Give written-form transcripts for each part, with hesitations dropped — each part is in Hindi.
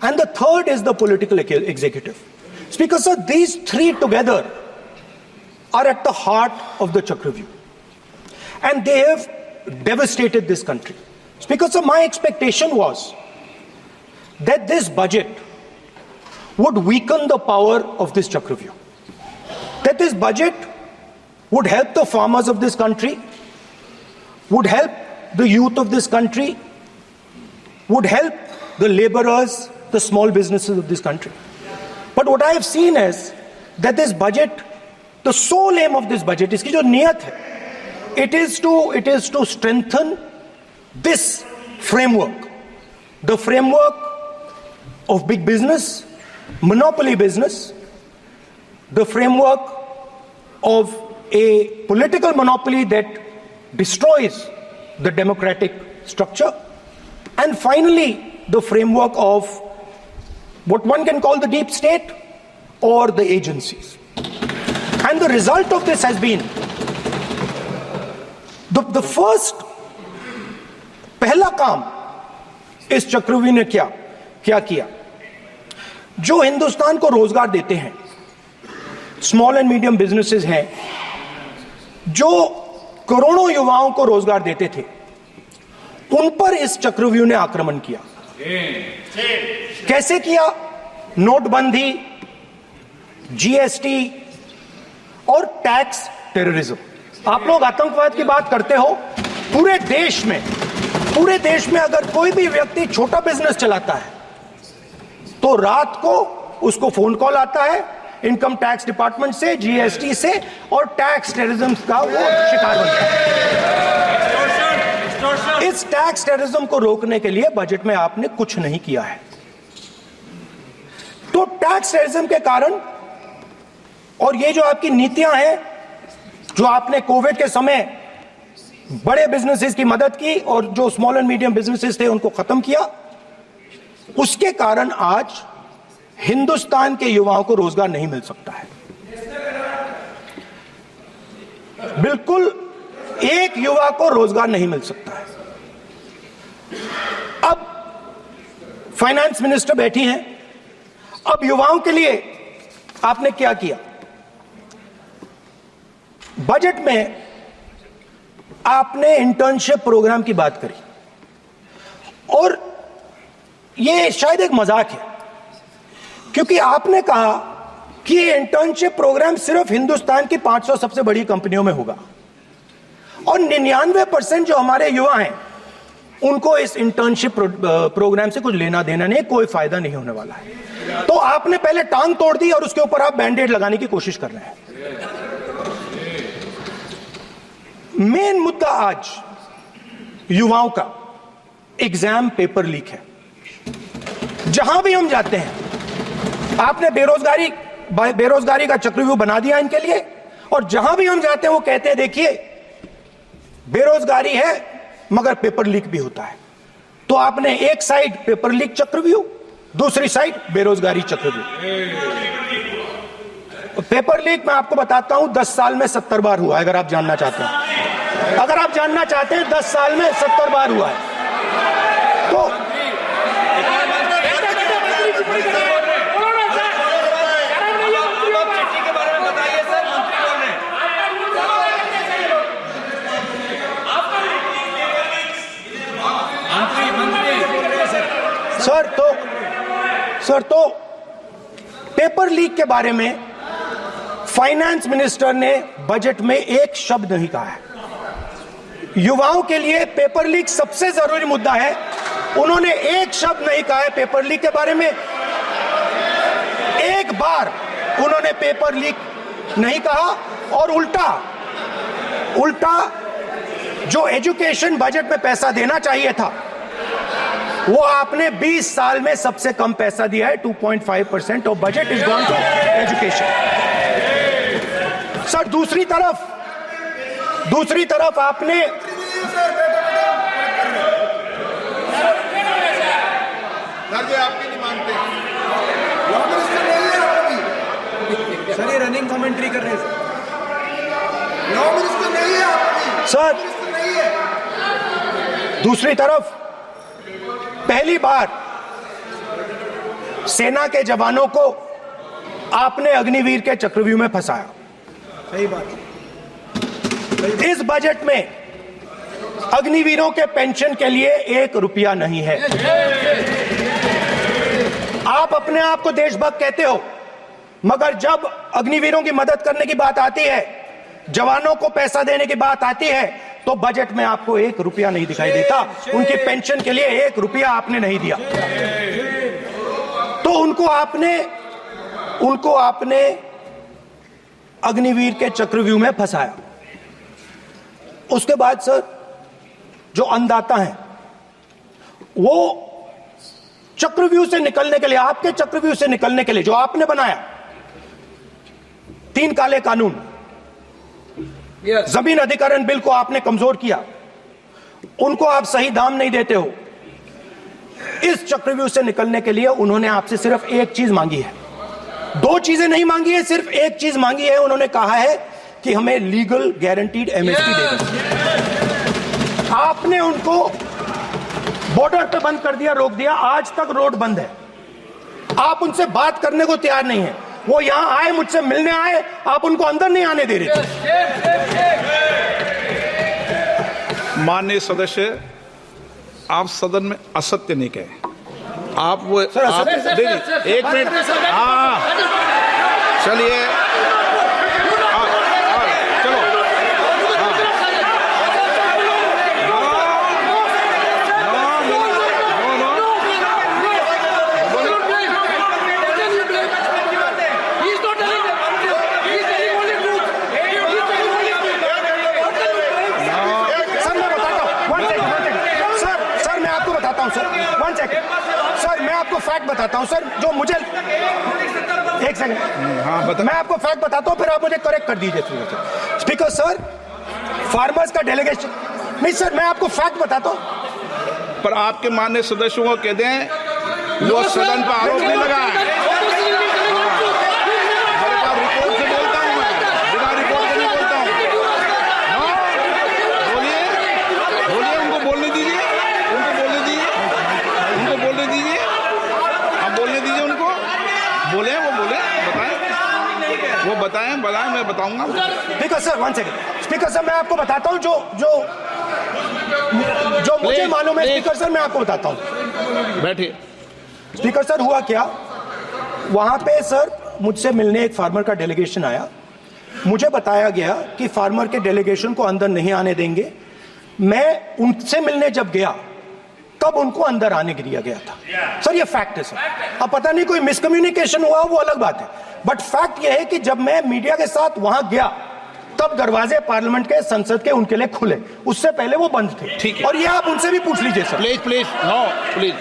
and the third is the political executive. Speaker sir, these three together are at the heart of the Chakravyuh, and they have devastated this country. Speaker sir, my expectation was that this budget would weaken the power of this Chakravyuh, that this budget would help the farmers of this country, would help the youth of this country, would help the laborers, the small businesses of this country. But what I have seen is that this budget, the sole aim of this budget, iski jo niyat hai, it is to strengthen this framework, the framework of big business, monopoly business, the framework of a political monopoly that destroys the democratic structure, and finally the framework of what one can call the deep state or the agencies. And the result of this has been the first पहला काम इस चक्रव्यूह ने क्या किया, जो हिंदुस्तान को रोजगार देते हैं, स्मॉल एंड मीडियम बिजनेसेस हैं, जो करोड़ों युवाओं को रोजगार देते थे, उन पर इस चक्रव्यूह ने आक्रमण किया। कैसे किया? नोटबंदी, जीएसटी और टैक्स टेररिज्म। आप लोग आतंकवाद की बात करते हो, पूरे देश में अगर कोई भी व्यक्ति छोटा बिजनेस चलाता है तो रात को उसको फोन कॉल आता है इनकम टैक्स डिपार्टमेंट से, जीएसटी से, और टैक्स टेररिज्म का वो शिकार बनता है। इस टैक्स टेररिज्म को रोकने के लिए बजट में आपने कुछ नहीं किया है। तो टैक्स टेररिज्म के कारण और ये जो आपकी नीतियां हैं, जो आपने कोविड के समय बड़े बिजनेसेस की मदद की और जो स्मॉल एंड मीडियम बिजनेसेस थे उनको खत्म किया, उसके कारण आज हिंदुस्तान के युवाओं को रोजगार नहीं मिल सकता है। बिल्कुल एक युवा को रोजगार नहीं मिल सकता है। अब फाइनेंस मिनिस्टर बैठी हैं, अब युवाओं के लिए आपने क्या किया? बजट में आपने इंटर्नशिप प्रोग्राम की बात करी, और यह शायद एक मजाक है, क्योंकि आपने कहा कि ये इंटर्नशिप प्रोग्राम सिर्फ हिंदुस्तान की 500 सबसे बड़ी कंपनियों में होगा, और 99% जो हमारे युवा हैं उनको इस इंटर्नशिप प्रोग्राम से कुछ लेना देना नहीं, कोई फायदा नहीं होने वाला है। तो आपने पहले टांग तोड़ दी और उसके ऊपर आप बैंडेड लगाने की कोशिश कर रहे हैं। मेन मुद्दा आज युवाओं का एग्जाम पेपर लीक है। जहां भी हम जाते हैं, आपने बेरोजगारी का चक्रव्यूह बना दिया इनके लिए, और जहां भी हम जाते हैं वो कहते हैं देखिए बेरोजगारी है मगर पेपर लीक भी होता है। तो आपने एक साइड पेपर लीक चक्रव्यूह, दूसरी साइड बेरोजगारी चक्रव्यूह। पेपर लीक मैं आपको बताता हूं 10 साल में 70 बार हुआ है। अगर आप जानना चाहते हैं, 10 साल में 70 बार हुआ है। तो सर तो पेपर लीक के बारे में फाइनेंस मिनिस्टर ने बजट में एक शब्द नहीं कहा है। युवाओं के लिए पेपर लीक सबसे जरूरी मुद्दा है, उन्होंने एक शब्द नहीं कहा है पेपर लीक के बारे में। एक बार उन्होंने पेपर लीक नहीं कहा, और उल्टा जो एजुकेशन बजट में पैसा देना चाहिए था वो आपने 20 साल में सबसे कम पैसा दिया है। 2.5% of budget is gone to education. Sir दूसरी तरफ आपने आपकी नहीं मानते सर, ये रनिंग कमेंट्री कर रहे हैं लॉ मिनिस्टर नहीं है आपकी। सर दूसरी तरफ पहली बार सेना के जवानों को आपने अग्निवीर के चक्रव्यूह में फंसाया। सही बात। इस बजट में अग्निवीरों के पेंशन के लिए 1 रुपया नहीं है। आप अपने आप को देशभक्त कहते हो, मगर जब अग्निवीरों की मदद करने की बात आती है, जवानों को पैसा देने की बात आती है, तो बजट में आपको 1 रुपया नहीं दिखाई देता। उनकी पेंशन के लिए 1 रुपया आपने नहीं दिया। तो उनको आपने अग्निवीर के चक्रव्यूह में फंसाया। उसके बाद सर, जो अन्नदाता हैं, वो चक्रव्यूह से निकलने के लिए, आपके चक्रव्यूह से निकलने के लिए जो आपने बनाया 3 काले कानून, जमीन अधिग्रहण बिल को आपने कमजोर किया, उनको आप सही दाम नहीं देते हो। इस चक्रव्यूह से निकलने के लिए उन्होंने आपसे सिर्फ एक चीज मांगी है, 2 चीजें नहीं मांगी है, सिर्फ एक चीज मांगी है। उन्होंने कहा है कि हमें लीगल गारंटीड एमएसपी दे दो। आपने उनको बॉर्डर पे बंद कर दिया, रोक दिया, आज तक रोड बंद है। आप उनसे बात करने को तैयार नहीं है। वो यहां आए, मुझसे मिलने आए, आप उनको अंदर नहीं आने दे रहे थे। माननीय सदस्य, आप सदन में असत्य नहीं कहे। आप वो सर, आप एक मिनट, हाँ चलिए, चलो, सर मैं आपको फैक्ट बताता हूं सर, जो मुझे, एक सेकंड, हाँ बता। मैं आपको फैक्ट बताता हूं, फिर आप मुझे करेक्ट कर दीजिए। स्पीकर सर, फार्मर्स का डेलीगेशन, नहीं सर, मैं आपको फैक्ट बताता हूं। पर आपके माननीय सदस्यों को कह दें, वो सदन पर आरोप नहीं लगाए। रिपोर्ट से बोलता हूं मैं, बिना रिपोर्ट के नहीं बोलता हूं। बोलिए, बोलिए, उनको बोलने दीजिए, उनको बोलने दीजिए, उनको बोलने दीजिए, आप बोलने दीजिए उनको, बोले, वो बोले, बताएं, वो बताएं, मैं बताऊंगा। Speaker sir, 1 second. Speaker sir, मैं आपको बताता हूं जो मुझे मालूम है। स्पीकर सर, मैं आपको बताता हूं। बैठिए। स्पीकर सर, हुआ क्या, वहां पे सर मुझसे मिलने एक फार्मर का डेलीगेशन आया। मुझे बताया गया कि फार्मर के डेलीगेशन को अंदर नहीं आने देंगे। मैं उनसे मिलने जब गया, तब उनको अंदर आने दिया गया था। सर, ये फैक्ट है सर। अब पता नहीं कोई मिसकम्युनिकेशन हुआ, वो अलग बात है, बट फैक्ट ये है कि जब मैं मीडिया के साथ वहां गया, तब दरवाजे पार्लियामेंट के, संसद के, उनके लिए खुले। उससे पहले वो बंद थे। ठीक है। और ये आप उनसे भी पूछ लीजिए सर। प्लीज, नो, प्लीज,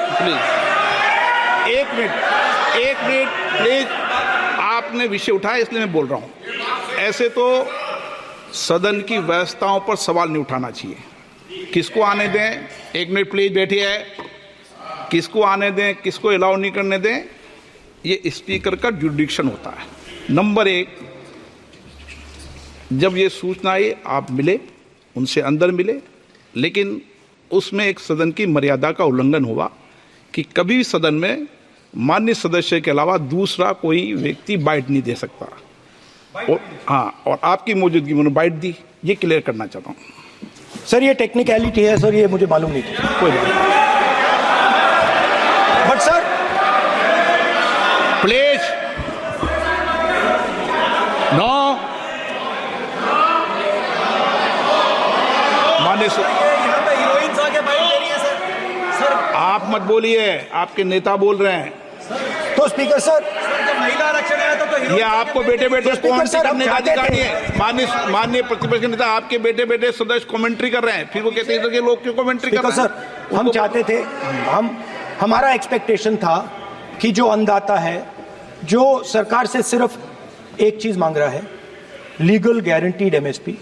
एक मिनट, प्लीज। आपने विषय उठाया, इसलिए मैं बोल रहा हूं। ऐसे तो सदन की व्यवस्थाओं पर सवाल नहीं उठाना चाहिए। किसको आने दें, 1 मिनट प्लीज बैठिए, किसको आने दें, किसको अलाउ नहीं करने दें, ये स्पीकर का जुडिक्शन होता है। नंबर 1, जब ये सूचना आई, आप मिले, उनसे अंदर मिले, लेकिन उसमें एक सदन की मर्यादा का उल्लंघन हुआ कि कभी भी सदन में माननीय सदस्य के अलावा दूसरा कोई व्यक्ति बाइट नहीं दे सकता। और हाँ, और आपकी मौजूदगी में उन्होंने बाइट दी, ये क्लियर करना चाहता हूँ। सर, ये टेक्निकलिटी है सर, ये मुझे मालूम नहीं थी। कोई बात नहीं। बट सर, प्लीज, नो, माननीय हीरोइंस आके बाइट दे रही है सर। आप मत बोलिए, आपके नेता बोल रहे हैं। तो स्पीकर सर, जब महिला आरक्षण आया था तो ये आपको बेटे बेटे कौन सी करने का अधिकारी है? माननीय प्रतिपक्ष के नेता, आपके बेटे बेटे सदस्य कमेंट्री कर रहे हैं, फिर वो कहते हैं कि लोग क्यों कमेंट्री कर रहे हैं? सर, हम चाहते थे, हमारा एक्सपेक्टेशन था कि जो अन्नदाता है, जो सरकार से सिर्फ एक चीज मांग रहा है, लीगल गारंटीड एमएसपी,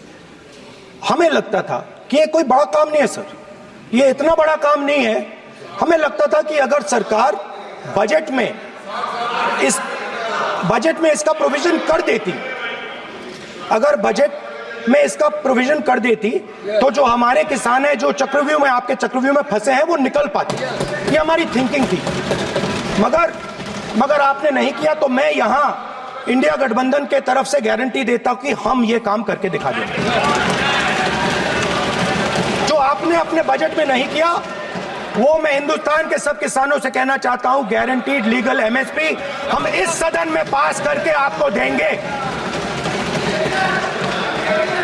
हमें लगता था कि ये कोई बड़ा काम नहीं है सर, ये इतना बड़ा काम नहीं है। हमें लगता था कि अगर सरकार बजट में इसका प्रोविजन कर देती, अगर बजट में इसका प्रोविजन कर देती, तो जो हमारे किसान हैं, जो चक्रव्यूह में, आपके चक्रव्यूह में फंसे हैं, वो निकल पाते। ये हमारी थिंकिंग थी। मगर मगर आपने नहीं किया, तो मैं यहां इंडिया गठबंधन के तरफ से गारंटी देता हूं कि हम ये काम करके दिखा देंगे। जो आपने अपने बजट में नहीं किया, वो मैं हिंदुस्तान के सब किसानों से कहना चाहता हूं, गारंटीड लीगल एमएसपी हम इस सदन में पास करके आपको देंगे।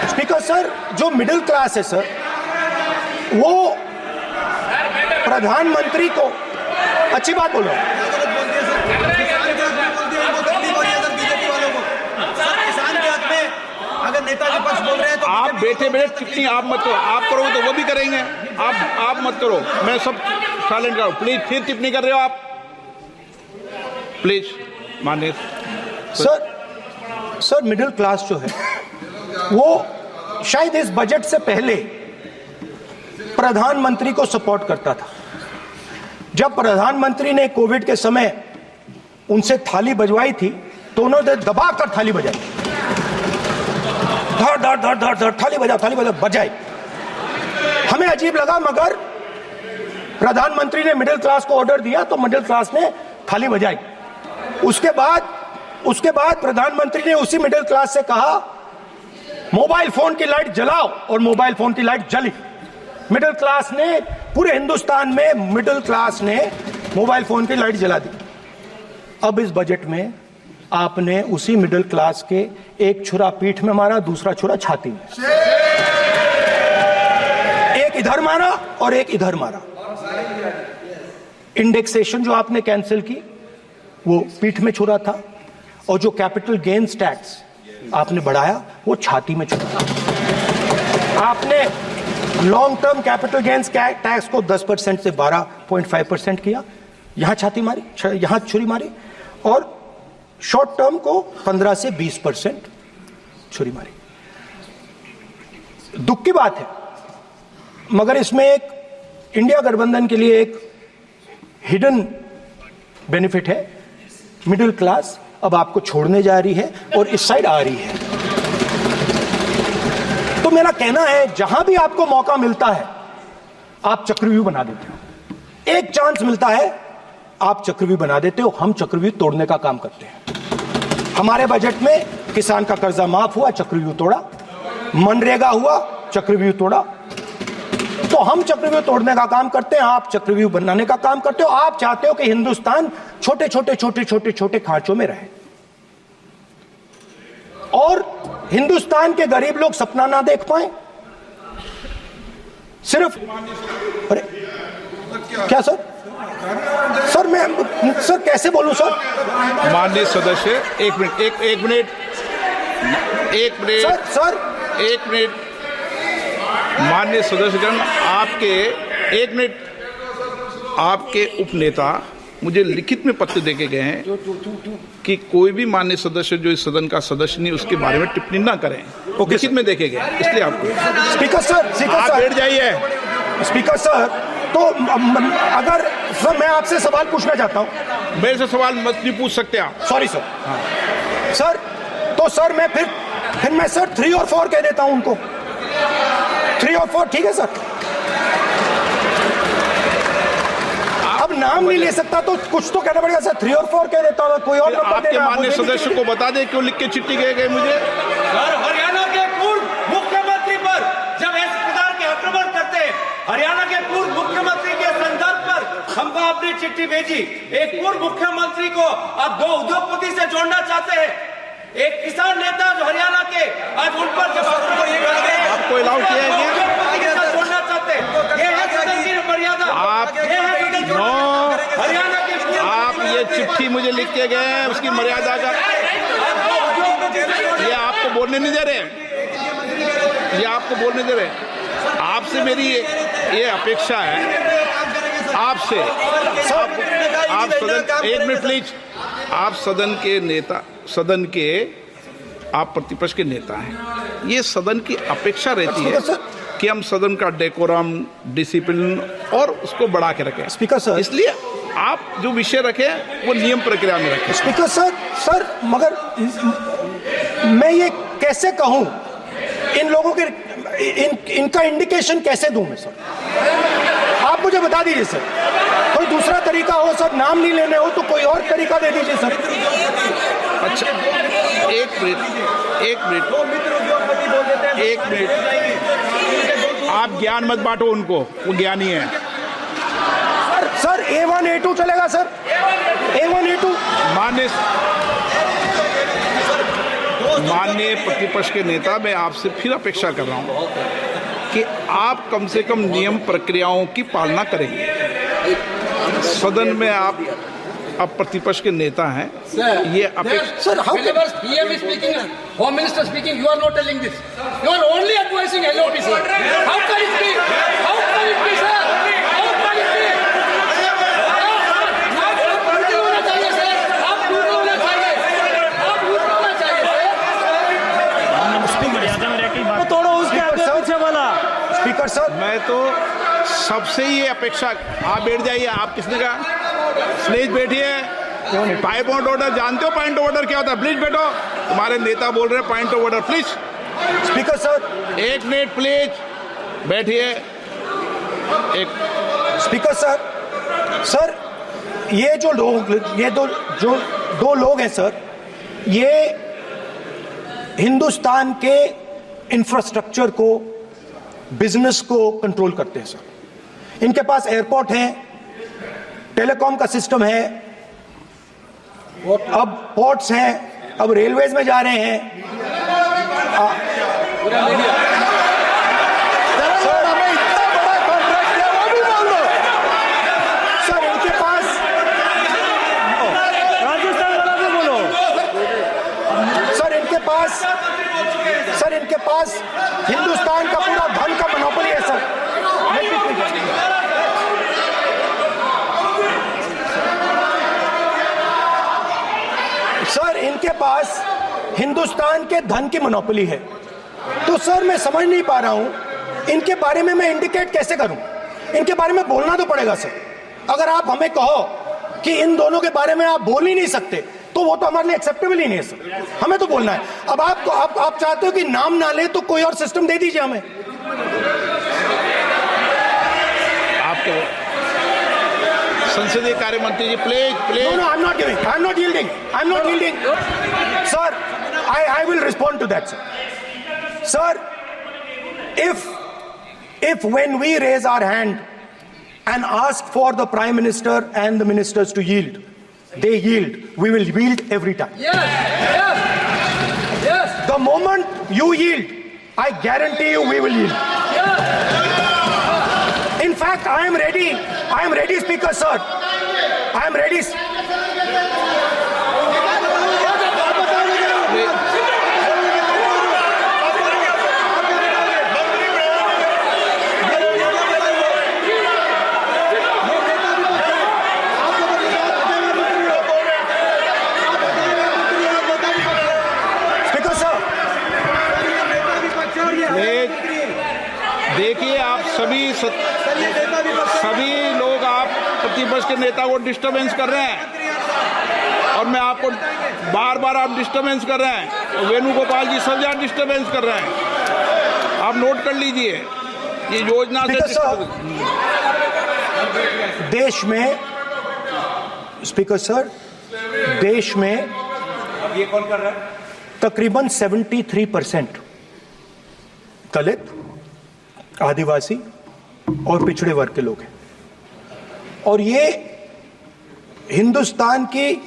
स्पीकर सर, जो मिडिल क्लास है सर, वो प्रधानमंत्री को अच्छी बात बोलो, अगर नेता के पक्ष बोल रहे हैं तो आप बैठे बैठे टिप्पणी आप मत करो, आप करोगे तो वो भी करेंगे, आप मत करो, मैं सब साइलेंट करो प्लीज। फिर टिप्पणी कर रहे हो आप, प्लीज माननीय सर मिडिल क्लास जो है वो शायद इस बजट से पहले प्रधानमंत्री को सपोर्ट करता था। जब प्रधानमंत्री ने कोविड के समय उनसे थाली बजवाई थी तो उन्होंने दबाकर थाली बजाई, धड़ धड़ धड़ धड़ धड़ थाली बजा बजाई। हमें अजीब लगा, मगर प्रधानमंत्री ने मिडिल क्लास को ऑर्डर दिया तो मिडिल क्लास ने थाली बजाई। उसके बाद प्रधानमंत्री ने उसी मिडिल क्लास से कहा मोबाइल फोन की लाइट जलाओ, और मोबाइल फोन की लाइट जली। मिडिल क्लास ने, पूरे हिंदुस्तान में मिडिल क्लास ने मोबाइल फोन की लाइट जला दी। अब इस बजट में आपने उसी मिडिल क्लास के एक छुरा पीठ में मारा, दूसरा छुरा छाती में, एक इधर मारा और एक इधर मारा। इंडेक्सेशन जो आपने कैंसिल की वो पीठ में छुरा था, और जो कैपिटल गेन्स टैक्स आपने बढ़ाया वो छाती में छुरा। आपने long term capital gains tax को 10% से 12.5% किया, यहां छाती मारी, यहां छुरी मारी, और शॉर्ट टर्म को 15 से 20% छुरी मारी। दुख की बात है, मगर इसमें एक इंडिया गठबंधन के लिए एक हिडन बेनिफिट है। मिडिल क्लास अब आपको छोड़ने जा रही है और इस साइड आ रही है। तो मेरा कहना है, जहां भी आपको मौका मिलता है आप चक्रव्यूह बना देते हो, एक चांस मिलता है आप चक्रव्यूह बना देते हो। हम चक्रव्यूह तोड़ने का काम करते हैं। हमारे बजट में किसान का कर्जा माफ हुआ, चक्रव्यूह तोड़ा, मनरेगा हुआ, चक्रव्यूह तोड़ा। तो हम चक्रव्यूह तोड़ने का काम करते हैं, आप चक्रव्यूह बनाने का काम करते हो। आप चाहते हो कि हिंदुस्तान छोटे छोटे खांचों में रहे, और हिंदुस्तान के गरीब लोग सपना ना देख पाए। सिर्फ अरे क्या सर मैं कैसे बोलूं सर? माननीय सदस्य, एक मिनट सर माननीय सदस्यगण, आपके उपनेता मुझे लिखित में पत्र देके गए हैं कि कोई भी माननीय सदस्य जो इस सदन का सदस्य नहीं उसके बारे में टिप्पणी ना करें। लिखित में देखे गए, इसलिए आपको स्पीकर सर बैठ जाइए। स्पीकर सर, तो अगर सर मैं आपसे सवाल पूछना चाहता हूं। मेरे से सवाल मत नहीं पूछ सकते आप। Sorry sir. हाँ। सर तो सर मैं फिर मैं सर 3 और 4 कह देता हूं उनको। 3 और 4 ठीक है सर? अब नाम नहीं ले सकता तो कुछ तो कहना पड़ेगा सर। 3 और 4 कह देता हूं, कोई और नंबर आपके देना। माननीय सदस्य को बता दें क्यों लिख के चिट्ठी गए मुझे। सर, हरियाणा के पूर्व मुख्यमंत्री पर जब इस प्रकार के आक्रमण करते हैं, हरियाणा के पूर्व मुख्यमंत्री के संदर्भ पर हमको आपने चिट्ठी भेजी। एक पूर्व मुख्यमंत्री को आप 2 उद्योगपति से जोड़ना चाहते हैं, एक किसान नेता जो हरियाणा के, आज उन पर जब आपको अलाउ किया है उद्योगपति के साथ जोड़ना चाहते हैं, ये है सदन की मर्यादा। हरियाणा के आप ये चिट्ठी मुझे लिख के गए हैं, उसकी मर्यादा का ये आपको बोलने नहीं दे रहे, ये आपको बोलने दे रहे। आपसे मेरी ये अपेक्षा है आपसे, आप सदन, एक मिनट प्लीज, आप सदन के नेता, सदन के आप प्रतिपक्ष के नेता हैं। ये सदन की अपेक्षा रहती है कि हम सदन का डेकोरम, डिसिप्लिन और उसको बढ़ा के रखें। स्पीकर सर, इसलिए आप जो विषय रखें वो नियम प्रक्रिया में रखें। स्पीकर सर मगर मैं ये कैसे कहूं, इन लोगों के इनका इंडिकेशन कैसे दूं मैं सर? आप मुझे बता दीजिए सर, कोई दूसरा तरीका हो सर, नाम नहीं लेने हो तो कोई और तरीका दे दीजिए सर। अच्छा, एक मिनट, आप ज्ञान मत बांटो उनको, वो ज्ञानी है। सर A1 A2 चलेगा सर, A1 A2। माननीय प्रतिपक्ष के नेता, मैं आपसे फिर अपेक्षा कर रहा हूं कि आप कम से कम नियम प्रक्रियाओं की पालना करेंगे। सदन में आप अब प्रतिपक्ष के नेता हैं, ये अपेक्षा। Sir how PM is speaking, Home Minister speaking, you are not telling this. You are only advising LOP, sir. How can it be? How can it be, sir? How can it be? तोड़ो उसके आगे पीछे वाला। स्पीकर सर, मैं तो सबसे ये अपेक्षा, आप बैठ जाइए। आप किसने कहा प्लीज बैठिए। पॉइंट ऑफ ऑर्डर जानते हो? पॉइंट ऑफ ऑर्डर क्या होता है? प्लीज बैठो। तुम्हारे नेता बोल रहे हैं point of order, please. Speaker sir, एक मिनट प्लीज, बैठिए। एक स्पीकर सर, सर ये जो लोग, ये दो लोग हैं सर, ये हिंदुस्तान के इंफ्रास्ट्रक्चर को, बिजनेस को कंट्रोल करते हैं सर। इनके पास एयरपोर्ट है, टेलीकॉम का सिस्टम है, अब पोर्ट्स हैं, अब रेलवेज में जा रहे हैं। सर हमें इतना बड़ा कॉन्ट्रैक्ट दिया, वो भी बोल दो सर। इनके पास राजस्थान वाला भी बोलो सर। इनके पास हिंदुस्तान का पूरा धन का मोनोपोली है सर। सर इनके पास हिंदुस्तान के धन की मोनोपोली है। तो सर मैं समझ नहीं पा रहा हूं इनके बारे में मैं इंडिकेट कैसे करूं। इनके बारे में बोलना तो पड़ेगा सर। अगर आप हमें कहो कि इन दोनों के बारे में आप बोल ही नहीं सकते तो वो तो हमारे लिए एक्सेप्टेबल ही नहीं है सर। हमें तो बोलना है। अब आप चाहते हो कि नाम ना ले तो कोई और सिस्टम दे दीजिए हमें। आपके संसदीय कार्य मंत्री जी, please. No, I'm not giving. I'm not yielding. Sir, I will respond to that, sir. Sir, if when we raise our hand and ask for the Prime Minister and the ministers to yield, they yield, we will yield every time. Yes. The moment you yield, I guarantee you we will yield. In fact, I am ready, Speaker, sir. I am ready. देखिए, आप सभी लोग आप प्रतिपक्ष के नेता को डिस्टर्बेंस कर रहे हैं और मैं आपको बार आप डिस्टर्बेंस कर रहे हैं। वेणुगोपाल जी सब जगह डिस्टर्बेंस कर रहे हैं। आप नोट कर लीजिए, ये योजना से देश में, स्पीकर सर, देश में ये कौन कर रहा है? तकरीबन 73% दलित, आदिवासी और पिछड़े वर्ग के लोग हैं और ये हिंदुस्तान की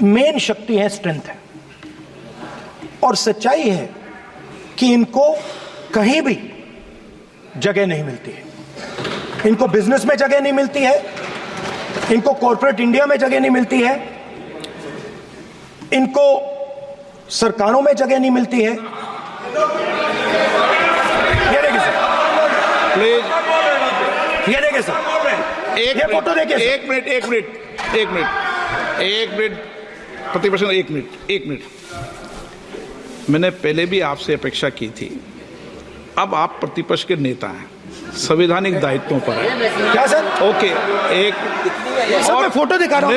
मेन शक्ति है, स्ट्रेंथ है। और सच्चाई है कि इनको कहीं भी जगह नहीं मिलती है। इनको बिजनेस में जगह नहीं मिलती है, इनको कॉर्पोरेट इंडिया में जगह नहीं मिलती है, इनको सरकारों में जगह नहीं मिलती है। प्लीज ये देखिए सर, ये फोटो देखिए। एक मिनट प्रतिपक्ष, एक मिनट। मैंने पहले भी आपसे अपेक्षा की थी, अब आप प्रतिपक्ष के नेता हैं, संवैधानिक दायित्वों पर है। क्या सर? ओके, सर मैं फोटो दिखा रहा हूँ,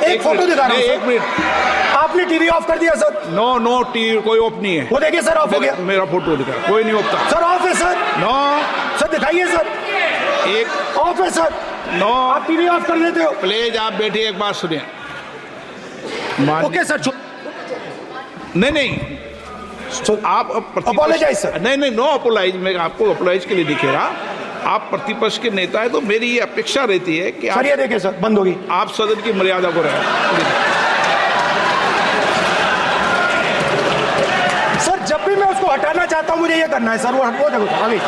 एक फोटो दिखा रहा हूँ। एक मिनट, आपने टीवी ऑफ कर दिया सर? नो टीवी कोई ऑफ नहीं है। वो देखिए सर, ऑफ हो गया। मेरा फोटो दिखा, कोई नहीं ऑफ था सर। ऑफ है सर? नो सर दिखाइए सर। एक ऑफ है सर, नो आप टीवी ऑफ कर देते हो। प्लीज आप बैठिए, एक बात सुनिए। ओके सर, नहीं आप Apologize, sir. नहीं नो अपोलाइज, मैं आपको अपोलाइज के लिए दिखेगा। आप प्रतिपक्ष के नेता है तो मेरी ये अपेक्षा रहती है कि सर ये देखिए सर, बंद होगी। आप सदन की मर्यादा को रखें। सर जब भी मैं उसको हटाना चाहता हूं मुझे ये करना है सर, वो देखो अभी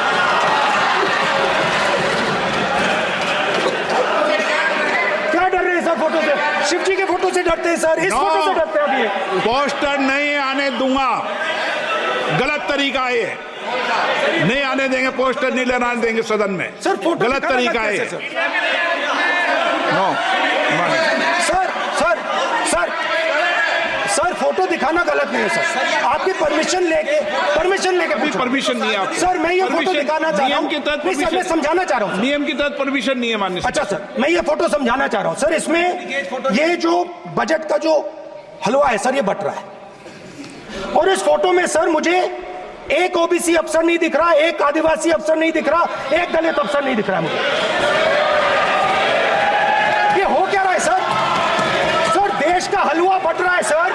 क्या डर रहे हैं सर फोटो से? शिव जी के फोटो से डरते हैं सर, इस फोटो से डरते हैं अभी। पोस्टर नहीं आने दूंगा, गलत तरीका है ये, नहीं आने देंगे, पोस्टर नहीं लेना देंगे सदन में। सर फोटो गलत तरीका है। No sir sir sir sir photo दिखाना गलत नहीं है सर, आपकी परमिशन लेके परमिशन नहीं है आपको। सर मैं ये फोटो Permission- दिखाना चाह रहा नियम हूँ, के तहत नहीं सर मैं समझाना चाह रहा हूँ। नियम के तहत परमिशन नहीं है माननीय। अच्छा सर मैं ये फोटो समझाना चाह रहा हूँ सर, इसमें ये जो बजट का जो हलवा है सर ये बट रहा है, और इस फोटो में सर मुझे एक ओबीसी अफसर नहीं दिख रहा, एक आदिवासी अफसर नहीं दिख रहा, एक दलित अफसर नहीं दिख रहा मुझे। ये हो क्या रहा है सर? सर देश का हलवा बट रहा है सर,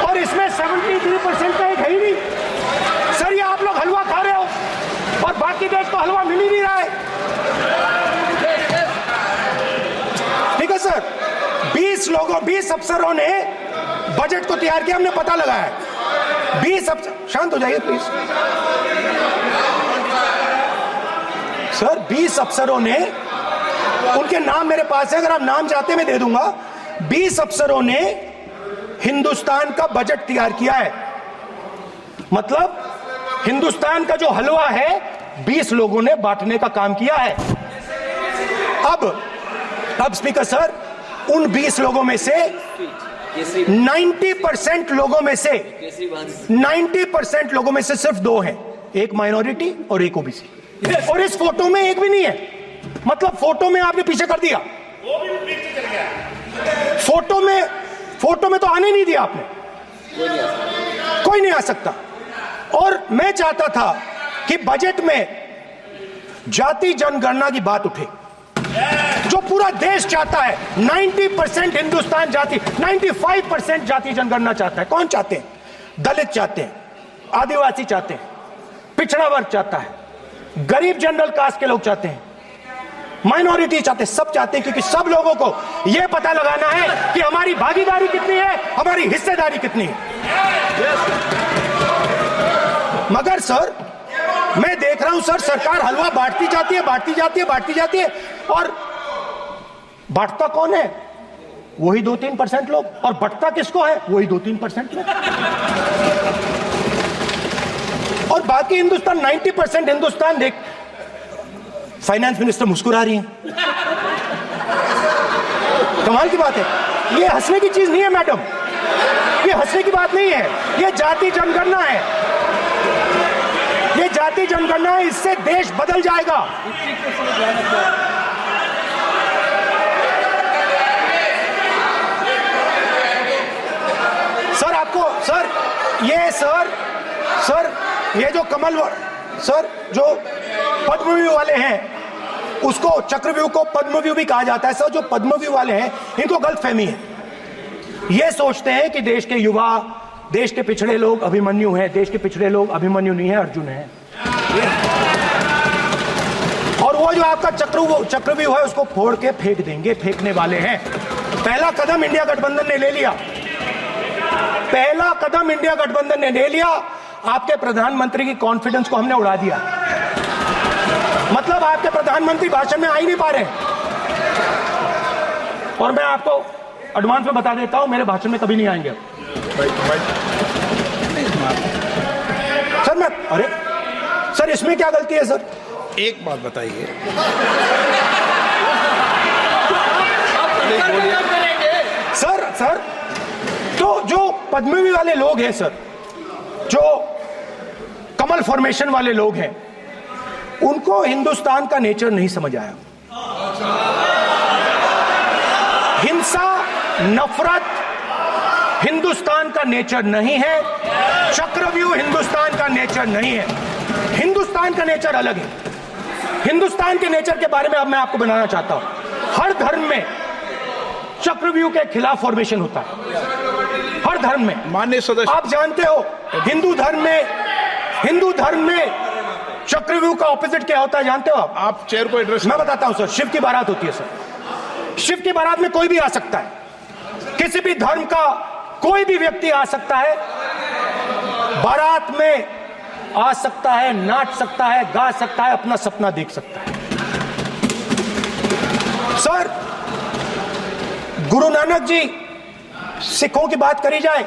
और इसमें 73% का एक है ही नहीं सर। ये आप लोग हलवा खा रहे हो और बाकी देश को हलवा मिल ही नहीं रहा है। ठीक है सर, 20 अफसरों ने बजट को तैयार किया, हमने पता लगाया है। 20 अफसर, शांत हो जाइए प्लीज सर। 20 अफसरों ने, उनके नाम मेरे पास है, अगर आप नाम चाहते मैं दे दूंगा। 20 अफसरों ने हिंदुस्तान का बजट तैयार किया है, मतलब हिंदुस्तान का जो हलवा है 20 लोगों ने बांटने का काम किया है। अब स्पीकर सर, उन 20 लोगों में से 90% लोगों में से 90% लोगों में से सिर्फ 2 हैं, एक माइनॉरिटी और एक ओबीसी, और इस फोटो में एक भी नहीं है। मतलब फोटो में आपने पीछे कर दिया, फोटो में तो आने नहीं दिया आपने, कोई नहीं आ सकता। और मैं चाहता था कि बजट में जाति जनगणना की बात उठे, जो पूरा देश चाहता है। 90% हिंदुस्तान जाति, 95% जाति जनगणना चाहता है। कौन चाहते हैं? दलित चाहते हैं, आदिवासी चाहते हैं, पिछड़ा वर्ग चाहता है, गरीब जनरल कास्ट के लोग चाहते हैं, माइनॉरिटी चाहते हैं, सब चाहते हैं, क्योंकि सब लोगों को यह पता लगाना है कि हमारी भागीदारी कितनी है, हमारी हिस्सेदारी कितनी है। मगर सर मैं देख रहा हूं सर, सरकार हलवा बांटती जाती है, और बांटता कौन है? वही 2-3% लोग, और बंटता किसको है? वही 2-3% लोग, और बाकी हिंदुस्तान 90% हिंदुस्तान देख। फाइनेंस मिनिस्टर मुस्कुरा रही हैं, कमाल की बात है। ये हंसने की चीज नहीं है मैडम, ये हंसने की बात नहीं है, ये जाति जनगणना है, ये जाति जनगणना है, इससे देश बदल जाएगा। सर आपको सर ये जो कमल सर जो पद्मव्यूह वाले हैं, उसको चक्रव्यूह को पद्मव्यूह भी कहा जाता है सर। जो पद्मव्यूह वाले हैं इनको गलतफहमी है, ये सोचते हैं कि देश के युवा, देश के पिछड़े लोग अभिमन्यु हैं। देश के पिछड़े लोग अभिमन्यु नहीं है, अर्जुन है। और वो जो आपका चक्रव्यूह है उसको फोड़ के फेंक देंगे, फेंकने वाले हैं। पहला कदम इंडिया गठबंधन ने ले लिया, पहला कदम इंडिया गठबंधन ने ले लिया। आपके प्रधानमंत्री की कॉन्फिडेंस को हमने उड़ा दिया, मतलब आपके प्रधानमंत्री भाषण में आ ही नहीं पा रहे। और मैं आपको एडवांस में बता देता हूं, मेरे भाषण में कभी नहीं आएंगे सर। अरे सर इसमें क्या गलती है सर? एक बात बताइए, सर तो जो पद्मव्यूह वाले लोग हैं सर, जो कमल फॉर्मेशन वाले लोग हैं, उनको हिंदुस्तान का नेचर नहीं समझ आया। हिंसा, नफरत हिंदुस्तान का नेचर नहीं है, चक्रव्यूह हिंदुस्तान का नेचर नहीं है। हिंदुस्तान का नेचर अलग है। हिंदुस्तान के नेचर के बारे में अब मैं आपको बनाना चाहता हूं। हर धर्म में चक्रव्यूह के खिलाफ फॉर्मेशन होता है, हर धर्म में। माननीय सदस्य, आप जानते हो हिंदू धर्म में चक्रव्यूह का ऑपोजिट क्या होता है, जानते हो आप चेयर को एड्रेस। मैं बताता हूं सर। शिव की बारात होती है सर। शिव की बारात में कोई भी आ सकता है, किसी भी धर्म का कोई भी व्यक्ति आ सकता है, बारात में आ सकता है, नाच सकता है, गा सकता है, अपना सपना देख सकता है। सर, गुरु नानक जी, सिखों की बात करी जाए।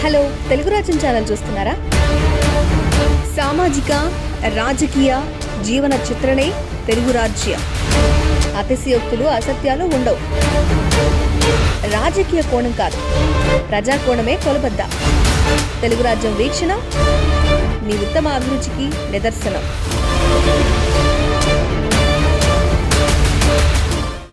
హలో తెలుగు రాజ్యం ఛానల్ చూస్తున్నారా? సామాజిక రాజకీయ జీవన చిత్రణే తెలుగు రాజ్యం. అతిశయోక్తులు అసత్యాలు ఉండవు. రాజకీయ కోణం కాదు, ప్రజా కోణమే కొలబద్ద. తెలుగు రాజ్యం వీక్షణ మీ ఉత్తమ అభిరుచికి నిదర్శనం.